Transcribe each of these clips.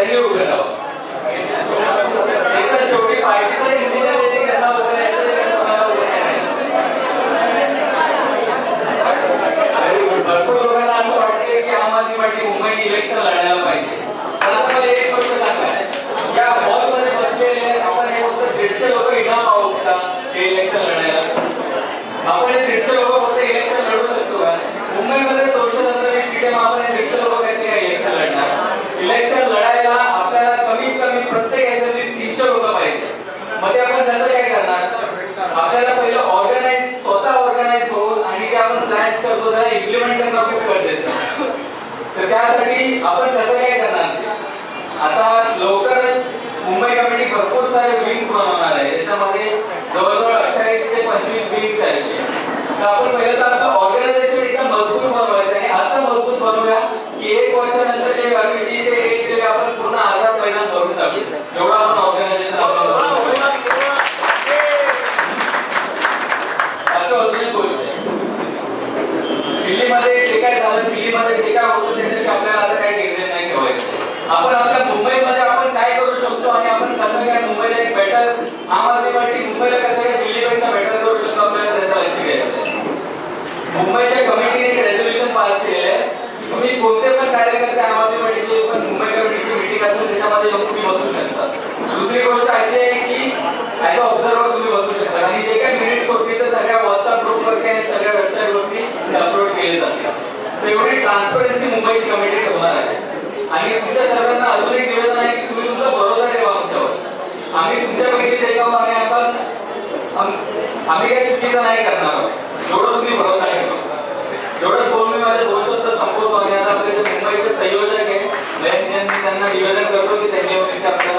सगळ्यांनी उभे राहावं. एकतर शेवटी पार्टीचा डिसिजन येते त्यांना उभं राहायचं, कोणाला उभं राहायचं. भरपूर लोकांना असं वाटते की आम आदमी पार्टी मुंबई इलेक्शन लढायला पाहिजे. पण आता मला एक गोष्ट सांगायला, या हॉलमध्ये बसलेले आपण हे फक्त 150 लोक इनाम पाहू शकता हे इलेक्शन लढायला. आपण हे 150 लोक फक्त इलेक्शन लढू शकतो का? मुंबईमध्ये 220 सीटे, आपण हे 150 लोक कसे काय इलेक्शन लढणार? इलेक्शन लढायला आपल्याला कमीत कमी प्रत्येक याच्यामध्ये 300 लोक पाहिजे. मग ते आपण कसं काय करणार? आपल्याला पहिलं स्वतः ऑर्गनाइज होऊन आणि जे आपण प्लॅन्स करतो त्याला इम्प्लिमेंट करणं खूप गरजेचं आहे. तर त्यासाठी आपण कसं काय करणार? आता लवकरच मुंबई कमिटी भरपूर सारे विंग्स बनवणार आहे. त्याच्यामध्ये जवळजवळ 28 ते 25 विंग्स आहे. तर आपण पहिलं तर आपलं ऑर्गनायझेशन एकदम मजबूत बनवायचं आणि असं मजबूत बनवूया की 1 वर्षानंतरच्या कमिटी ते आपण पूर्ण आझाद मैदान करून टाकू. एवढं आपण ऑर्गनायझेशन आपलं दिल्लीमध्ये जे काय झालं, दिल्लीमध्ये जे काय होतं त्याच्याशी आपल्याला आता काही निर्णय नाही ठेवायचं. आपण आपल्या मुंबईमध्ये आपण काय करू शकतो आणि आपण कसं काय मुंबईला एक बेटर आम आदमी पार्टी मुंबईला कसं काय दिल्लीपेक्षा बेटर करू शकतो आपल्याला त्याचा लक्ष घ्यायचं. मुंबईच्या कमिटीने एक रेझोल्युशन पास केलेलं आहे की तुम्ही कोणते पण कार्यकर्ते आम आदमी पार्टीचे पण मुंबई कमिटीची मीटिंग असेल त्याच्यामध्ये येऊन तुम्ही बसू शकता. दुसरी गोष्ट अशी आहे की ॲज अ ऑब्झर्वर तुम्ही बसू शकता आणि जे काही मिनिट्स होती तर सगळ्या व्हॉट्सअप ग्रुपवरती आणि सगळ्या वेबसाईटवरती अपलोड केले जाते. तर एवढी ट्रान्सपरन्सी मुंबईची कमिटी ठेवणार आहे. आणि तुमच्या सर्वांना अजून एक निवेदन आहे की तुम्ही तुमचा भरोसा ठेवा आमच्यावर. आम्ही तुमच्यापैकीच एक आहोत आणि आम्ही काही चुकीचं नाही करणार आहोत. एवढं तुम्ही भरोसा ठेवा. एवढंच बोलून मी माझ्या 2 शब्द संपवतो आणि आता आपले जे मुंबईचे संयोजक आहे मी त्यांना निवेदन करतो की त्यांनी आपल्याला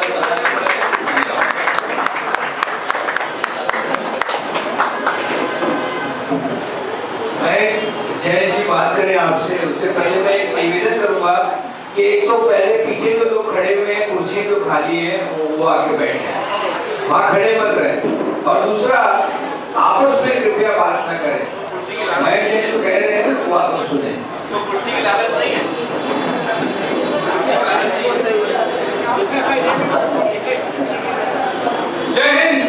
जय जी बात करें आपसे, उससे पहले मैं एक निवेदन करूंगा कि एक तो पहले पीछे जो लोग खड़े हुए हैं, कुर्सी जो खाली है वो आके बैठे, वहाँ खड़े मत रहे। और दूसरा, आपस में कृपया बात न करें। मैं जो कह रहे हैं वो आप सुने। तो कुर्सी की लागत नहीं है। जय हिंद।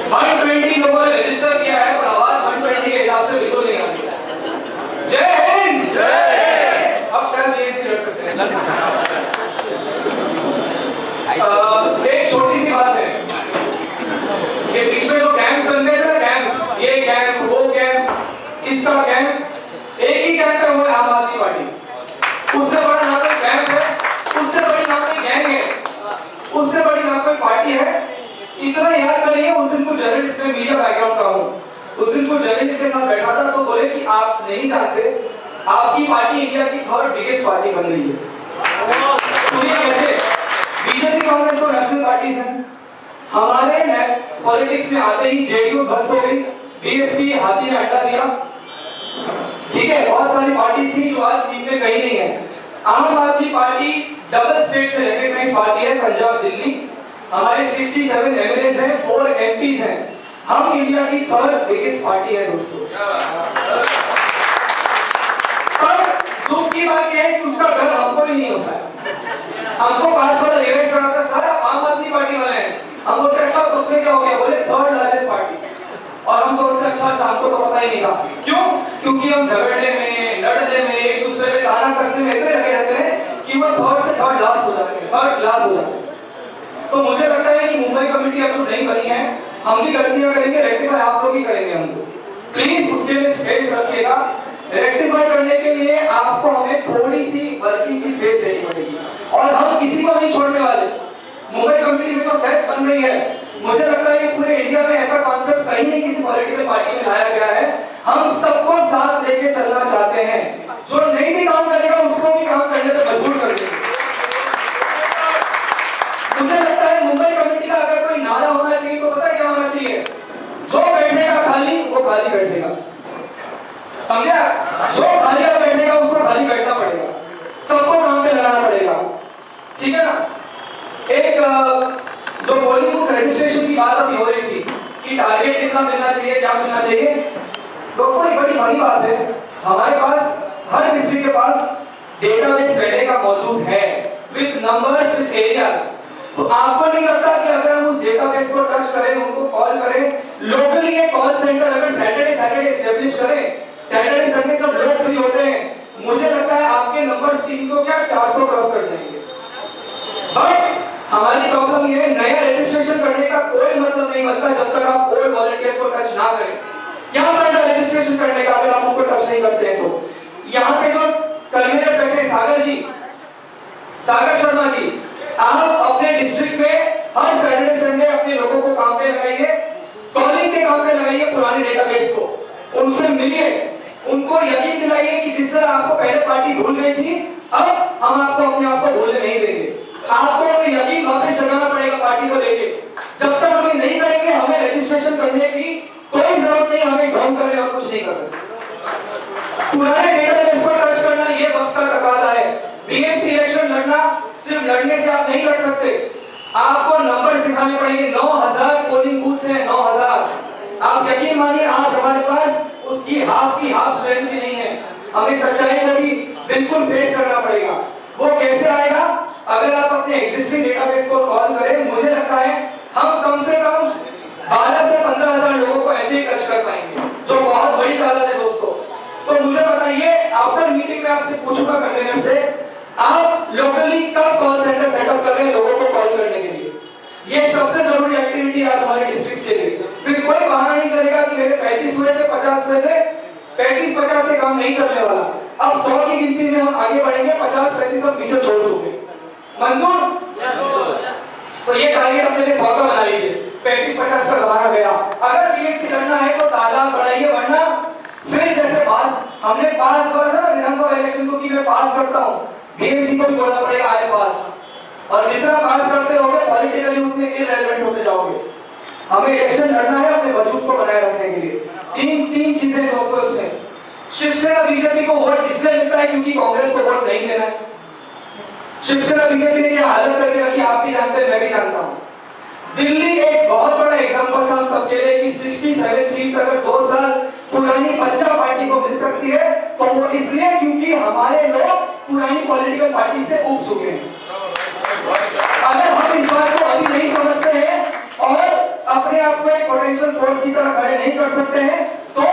120 लोगों ने रजिस्टर किया है और आवाज 120 के हिसाब से बिल्कुल नहीं आती। जय हिंद। जय। अब शायद ये चीज रख सकते हैं। एक छोटी सी बात है, ये बीच में जो कैंप्स बन गए थे ना, कैंप, ये कैंप, वो कैंप, इसका कैंप, एक ही कैंप है, वो है आम आदमी पार्टी। उससे बड़ा ना कोई कैंप है, उससे बड़ी ना कोई गैंग है, उससे बड़ी ना कोई पार्टी है। इतना याद करिए, उस दिन को जर्नलिस्ट में मीडिया बैकग्राउंड का हूँ, उस दिन को जर्नलिस्ट के साथ बैठा था तो बोले कि आप नहीं जानते आपकी पार्टी इंडिया की 3rd बिगेस्ट पार्टी बन रही है। सुनिए कैसे, बीजेपी कांग्रेस और नेशनल पार्टीज हैं। हमारे पॉलिटिक्स में आते ही जेडीयू बस हो गई, बीएसपी हाथी ने अड्डा दिया, ठीक है। बहुत सारी पार्टी थी जो आज सीट में कहीं नहीं है। आम आदमी पार्टी डबल स्टेट में रिकॉग्नाइज पार्टी है, पंजाब दिल्ली। हमारे 67 एमएलएज हैं, 4 एमपीज हैं। हम इंडिया की 3rd बिगेस्ट पार्टी है दोस्तों। पर दुख की बात यह है कि उसका घर हमको ही नहीं होता है। हमको 5 साल रिवाइज कराता सारा आम आदमी पार्टी वाले हैं। हम बोलते अच्छा उसमें क्या हो गया, बोले 3rd लार्जेस्ट पार्टी। और हम सोचते अच्छा हमको तो पता ही नहीं था। क्यों? क्योंकि हम झगड़ने में, लड़ने में, एक दूसरे पे ताना कसने में इतने लगे रहते हैं कि वो 3rd से 3rd लास्ट हो जाते हैं, 3rd क्लास हो जाते हैं। तो मुझे लगता है कि मुंबई कमेटी अब तो नहीं बनी है, हम भी गलतियां करेंगे, रेक्टिफाई आप लोग ही करेंगे। हमको प्लीज उसके लिए स्पेस रखिएगा। रेक्टिफाई करने के लिए आपको हमें थोड़ी सी वर्किंग की स्पेस देनी पड़ेगी और हम किसी को नहीं छोड़ने वाले। मुंबई कमेटी में जो सेट्स बन रही है, मुझे लगता है कि पूरे इंडिया में ऐसा कॉन्सेप्ट कहीं नहीं किसी पॉलिटिकल पार्टी में लाया गया है। हम सबको साथ लेके चलना चाहते हैं। जो नहीं भी काम करेगा उसको भी काम करने पर मजबूर कर देंगे। मुझे लगता है मुंबई कमेटी का अगर कोई नारा होना चाहिए तो पता है क्या होना चाहिए? जो बैठेगा खाली वो खाली बैठेगा, समझा? जो खाली बैठेगा उसको खाली बैठना पड़ेगा, सबको काम पे लगाना पड़ेगा, ठीक है ना? एक जो पोलिंग बूथ रजिस्ट्रेशन की बात अभी हो रही थी कि टारगेट कितना मिलना चाहिए, क्या मिलना चाहिए, दोस्तों ये बड़ी बड़ी बात है। हमारे पास हर डिस्ट्रिक्ट के पास डेटाबेस पहले का मौजूद है विद नंबर्स विद एरियाज। तो आपको नहीं लगता कि अगर हम उस डेटाबेस को टच करें, उनको कॉल करें, लोकली ये कॉल सेंटर अगर सैटरडे एस्टैब्लिश करें, सैटरडे संडे जब लोग फ्री होते हैं, मुझे लगता है आपके नंबर्स 300 क्या 400 क्रॉस कर जाएंगे। बट हमारी प्रॉब्लम ये है, नया रजिस्ट्रेशन करने का कोई मतलब नहीं बनता जब तक आप ओल्ड वॉलंटियर्स को टच ना करें। क्या फायदा रजिस्ट्रेशन करने का अगर आप उनको टच नहीं करते हैं तो? यहाँ पे जो कन्वीनर बैठे सागर शर्मा जी, आप अपने डिस्ट्रिक्ट में हर सैटरडे संडे अपने लोगों को काम पे लगाइए, कॉलिंग के काम पे लगाइए, पुराने डेटाबेस को उनसे मिलिए, उनको यकीन दिलाइए कि जिस तरह आपको पहले पार्टी भूल गई थी, अब हम आपको अपने आप को भूलने नहीं देंगे। आपको यकीन वापस जगाना पड़ेगा पार्टी को लेके। जब तक हम नहीं करेंगे, हमें रजिस्ट्रेशन करने की कोई जरूरत नहीं, हमें ढोंग करने और कुछ नहीं करना। पुराने डेटाबेस को टच करना ये वक्त का तकाजा है। बीएमसी इलेक्शन लड़ना सिर्फ लड़ने से आप नहीं लड़ सकते, आपको नंबर दिखाने पड़ेंगे। 9000 पोलिंग बूथ है, 9000। आप यकीन मानिए आज हमारे पास उसकी हाफ स्ट्रेंथ भी नहीं है। हमें सच्चाई को भी बिल्कुल फेस करना पड़ेगा। वो कैसे आएगा? अगर आप अपने एग्जिस्टिंग डेटाबेस को कॉल करें, मुझे लगता है हम कम से कम 12 से 15,000 लोगों को ऐसे ही टच कर पाएंगे, जो बहुत बड़ी तादाद है दोस्तों। तो मुझे बताइए, आफ्टर मीटिंग में आपसे पूछूंगा कन्वीनर से, आप लोकली कब कॉल सेंटर सेटअप कर रहे हैं लोगों को कॉल करने के लिए? ये सबसे जरूरी एक्टिविटी आज हमारे डिस्ट्रिक्ट के लिए। फिर कोई बहाना नहीं चलेगा कि मेरे 35 हुए थे, 50 हुए थे। 35-50 से काम नहीं चलने वाला। अब 100 की गिनती में हम आगे बढ़ेंगे, 50-35 हम पीछे छोड़ चुके। मंजूर? तो ये टारगेट अपने लिए 100 का बना लीजिए। 35-50 का जमाना गया। अगर बीएमसी लड़ना है तो तादाद बढ़ाइए, वरना फिर जैसे बात हमने पास करा था विधानसभा इलेक्शन को कि मैं पास करता हूं, बीएमसी को भी बोलना पड़ेगा आई पास। और जितना पास करते होगे पॉलिटिकली उतने इररिलेवेंट होते जाओगे। हमें इलेक्शन लड़ना है अपने वजूद को बनाए रखने के लिए। तीन चीजें दोस्तों इसमें। शिवसेना बीजेपी को वोट इसलिए मिलता है क्योंकि कांग्रेस को वोट नहीं देना है। शिवसेना बीजेपी ने क्या हालत करके रखी आप भी जानते हैं, मैं भी जानता हूं। दिल्ली एक बहुत बड़ा एग्जांपल था हम सबके लिए कि 67 सीट्स अगर 2 साल पुरानी बच्चा पार्टी को मिल सकती है तो वो इसलिए क्योंकि हमारे लोग पुरानी पॉलिटिकल पार्टी से उब चुके हैं। अगर हम इस बात को अभी नहीं समझते हैं और अपने आप को एक पोटेंशियल फोर्स की तरह खड़े नहीं कर सकते हैं तो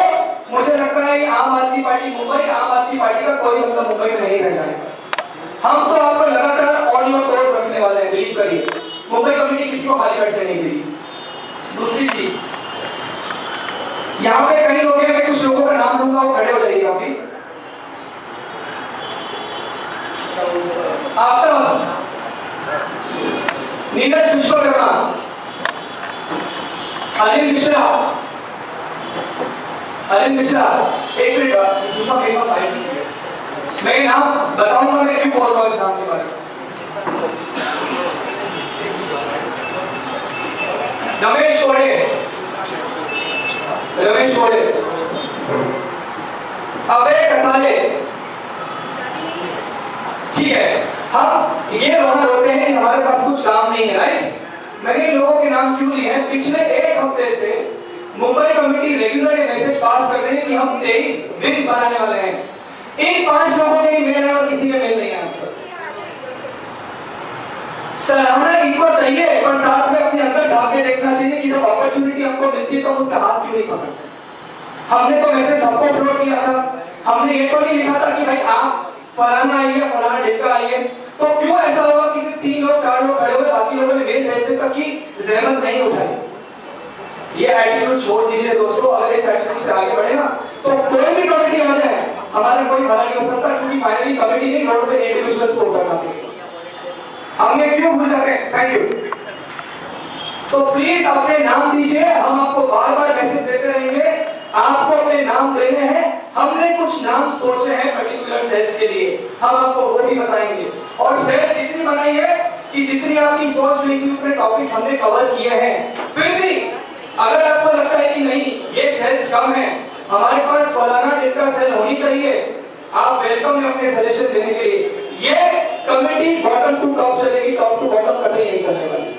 मुझे लगता है आम आदमी पार्टी का कोई मतलब मुंबई में नहीं रह जाएगा। हम तो आपको लगातार ऑन योर टोज रखने वाले हैं, बिलीव करिए। मुंबई कमेटी किसी को खाली बैठने नहीं देगी। दूसरी चीज, यहाँ पे कई लोग हैं, मैं कुछ लोगों का नाम लूंगा, वो खड़े हो जाइएगा प्लीज। आफ्टर नीरज विश्वकर्मा, अनिल मिश्रा, एक मिनट सुषमा मेरे पास आई नहीं है, मैं नाम बताऊंगा, मैं क्यों बोल रहा हूँ इस नाम के बारे में। रमेश कोड़े, अभय कथाले, ठीक है। हम ये रोना रोते हैं कि हमारे पास कुछ काम नहीं है, राइट? मैंने इन लोगों के नाम क्यों लिए हैं? पिछले एक हफ्ते से मुंबई कमेटी रेगुलर ये मैसेज पास कर रही है कि हम 23 विंग्स बनाने वाले हैं। इन 5 लोगों ने मेल है और किसी ने मेल नहीं है। सराहना इनको चाहिए, पर साथ में अपने अंदर झांक के देखना चाहिए कि जब अपॉर्चुनिटी हमको मिलती है तो उसका हाथ क्यों नहीं पकड़ते। हमने तो मैसेज सबको फॉरवर्ड किया था, हमने ये तो नहीं लिखा था कि भाई आप फलाना आइए, फलाना ढिक्का आइए। तो क्यों ऐसा हुआ कि सिर्फ 3 लोग 4 लोग खड़े हुए, बाकी लोगों ने मेल भेजने तक की जहमत नहीं उठाई? ये एटीट्यूड छोड़ दीजिए दोस्तों। अगर इस एटीट्यूड से आगे बढ़े ना तो कोई भी कमेटी आ जाए हमारा कोई भला नहीं हो सकता, क्योंकि फाइनली कमेटी नहीं, रोड पे इंडिविजुअल्स को करना पड़ेगा। हमने क्यों भूल जाते हैं? Thank you. तो प्लीज अपने नाम दीजिए, हम आपको बार-बार मैसेज देते रहेंगे, आपको अपने नाम देने हैं। हमने कुछ नाम सोचे हैं पर्टिकुलर सेल्स के लिए, हम आपको वो भी बताएंगे। और सेल इतनी बनाई है कि जितनी आपकी सोच नहीं थी उतने टॉपिक्स हमने कवर किए हैं। फिर भी अगर आपको लगता है कि नहीं ये सेल्स कम है, हमारे पास फलाना डेट का सेल होनी चाहिए, आप वेलकम है अपने सजेशन देने के लिए। ये कमेटी बॉटम टू टॉप चलेगी, टॉप टू बॉटम कभी नहीं चलने वाली।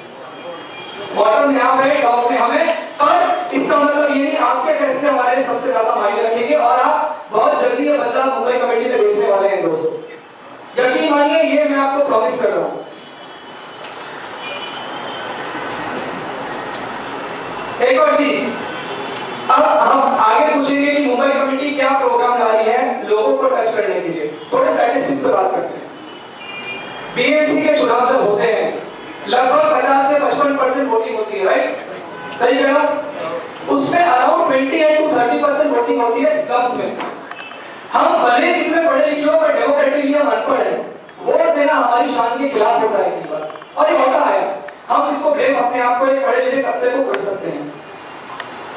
बॉटम में आप है, टॉप में हमें, पर इसका मतलब ये नहीं आपके फैसले हमारे सबसे ज्यादा मायने रखेंगे और आप बहुत जल्दी ये बदलाव मुंबई कमेटी में देखने वाले हैं दोस्तों। नहीं, ये मैं आपको प्रॉमिस कर रहा हूं। एक और चीज, अब हम आगे पूछेंगे कि मुंबई कमेटी क्या प्रोग्राम ला रही है लोगों को टच करने के लिए। थोड़े स्टैटिस्टिक्स पे बात करते हैं। बीएमसी के चुनाव जब होते हैं लगभग 50 से 55% वोटिंग होती है, राइट? सही जगह उसमें अराउंड 28 to 30% वोटिंग होती है स्लम्स में। हम भले कितने पढ़े लिखे हो पर डेमोक्रेटिकली हम अनपढ़ हैं। वोट देना हमारी शान के खिलाफ होता है कई बार, और ये होता है। हम इसको ब्लेम अपने आप को एक पढ़े लिखे तबके को कर सकते हैं।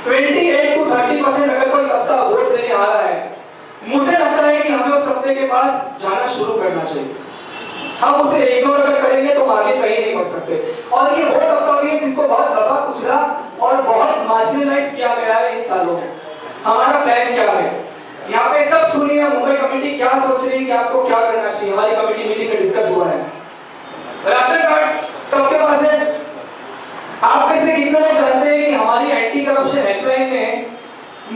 28 to 30% अगर कोई तबका वोट देने आ रहा है, मुझे लगता है कि हमें उस तबके के पास जाना शुरू करना चाहिए। हम उसे इग्नोर अगर करेंगे तो आगे कहीं नहीं बढ़ सकते। और ये वो तबका भी है जिसको बहुत दबा कुचला और बहुत मार्जिनलाइज किया गया है इन सालों में। हमारा प्लान क्या है? यहाँ पे सब सुनिए, मुंबई कमेटी क्या सोच रही है कि आपको क्या करना चाहिए। हमारी कमेटी मीटिंग में डिस्कस हुआ है। राशन कार्ड सबके पास है। आप में से कितने लोग जानते हैं कि हमारी एंटी करप्शन हेल्पलाइन में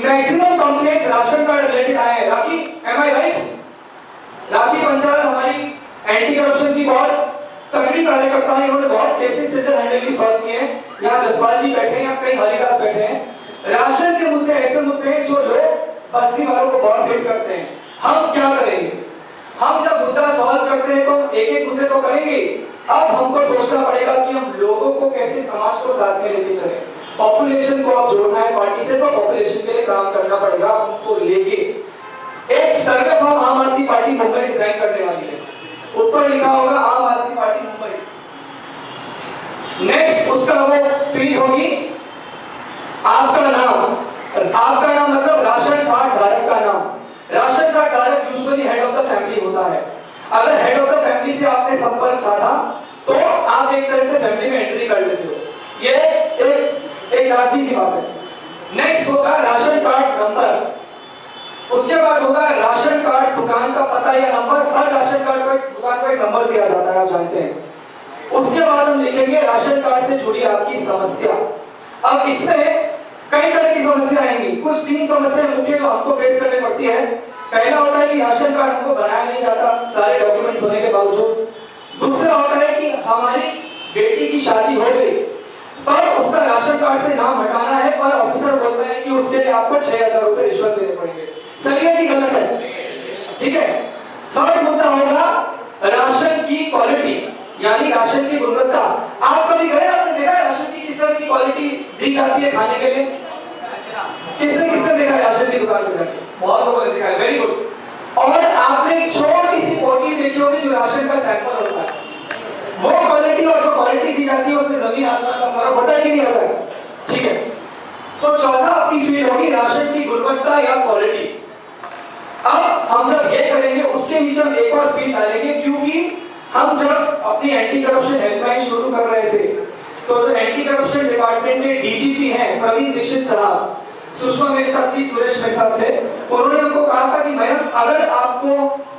maximum complaints ration card related आए हैं? राखी, एम आई राइट? राखी पंचाल हमारी एंटी करप्शन की बहुत तगड़ी कार्यकर्ता है। इन्होंने बहुत केसेस सिंगल हैंडली सॉल्व किए हैं। यहाँ जसपाल जी बैठे हैं, यहाँ कई हरिदास बैठे हैं। राशन के मुद्दे ऐसे मुद्दे हैं जो लोग बस्ती वालों को बहुत हिट करते हैं। हम क्या करेंगे? हम जब मुद्दा सॉल्व करते हैं तो एक एक मुद्दे तो करेंगे। अब हमको सोचना पड़ेगा कि हम लोगों को कैसे समाज को साथ में लेके चले। पॉपुलेशन को अब जोड़ना है पार्टी से, तो पॉपुलेशन के लिए काम करना पड़ेगा। उनको लेके एक सर्वे फॉर्म आम आदमी पार्टी मुंबई डिजाइन करने वाली है। ऊपर लिखा होगा आम आदमी पार्टी मुंबई। नेक्स्ट उसका वो फील्ड होगी आपका नाम। आपका नाम मतलब राशन कार्ड धारक का नाम। राशन कार्ड धारक usually head of the family होता है। अगर हेड ऑफ द फैमिली से आपने संपर्क साधा तो आप एक तरह से फैमिली में एंट्री कर लेते हो। ये एक आधी सी बात है। नेक्स्ट होगा राशन कार्ड नंबर। उसके बाद होगा राशन कार्ड दुकान का पता या नंबर। हर राशन कार्ड को दुकान को एक नंबर दिया जाता है, आप जानते हैं। उसके बाद हम लिखेंगे राशन कार्ड से जुड़ी आपकी समस्या। अब इसमें कई तरह की समस्या आएंगी। कुछ 3 समस्या मुख्य जो हमको फेस करनी पड़ती है। पहला होता है कि राशन कार्ड हमको बनाया नहीं जाता सारे डॉक्यूमेंट्स होने के बावजूद। दूसरा होता है कि हमारी बेटी की शादी हो गई पर उसका राशन कार्ड से नाम हटाना है, पर ऑफिसर बोलते हैं कि उसके लिए आपको 6000 रुपए रिश्वत देने पड़ेंगे। सही है कि गलत है? ठीक है। थर्ड मुद्दा होगा राशन की क्वालिटी, यानी राशन की गुणवत्ता। आप कभी गए, आपने देखा है राशन की किस तरह की क्वालिटी दी जाती है खाने के लिए? किसने देखा है राशन की दुकान पे जाके? बहुत लोगों ने देखा है। Very good. और आपने एक छोटी सी पोटली देखी होगी जो राशन का सैंपल होता है। वो क्वालिटी और जो क्वालिटी दी जाती है उसमें जमीन आसमान का फर्क होता है कि नहीं होता है? ठीक है। तो चौथा आपकी फील्ड होगी राशन की गुणवत्ता या क्वालिटी। अब हम जब ये करेंगे उसके नीचे हम एक और फील्ड डालेंगे, क्योंकि हम जब अपनी एंटी करप्शन हेल्पलाइन शुरू कर रहे थे तो जो एंटी करप्शन डिपार्टमेंट के डीजीपी हैं प्रवीण दीक्षित साहब, सुषमा मेरे साथ थी, सुरेश मेरे साथ थे, उन्होंने हमको कहा था कि मैडम अगर आपको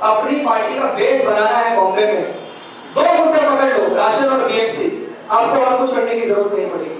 अपनी पार्टी का बेस बनाना है बॉम्बे में, 2 मुद्दे पकड़ लो, राशन और बीएमसी, आपको और कुछ करने की जरूरत नहीं पड़ेगी।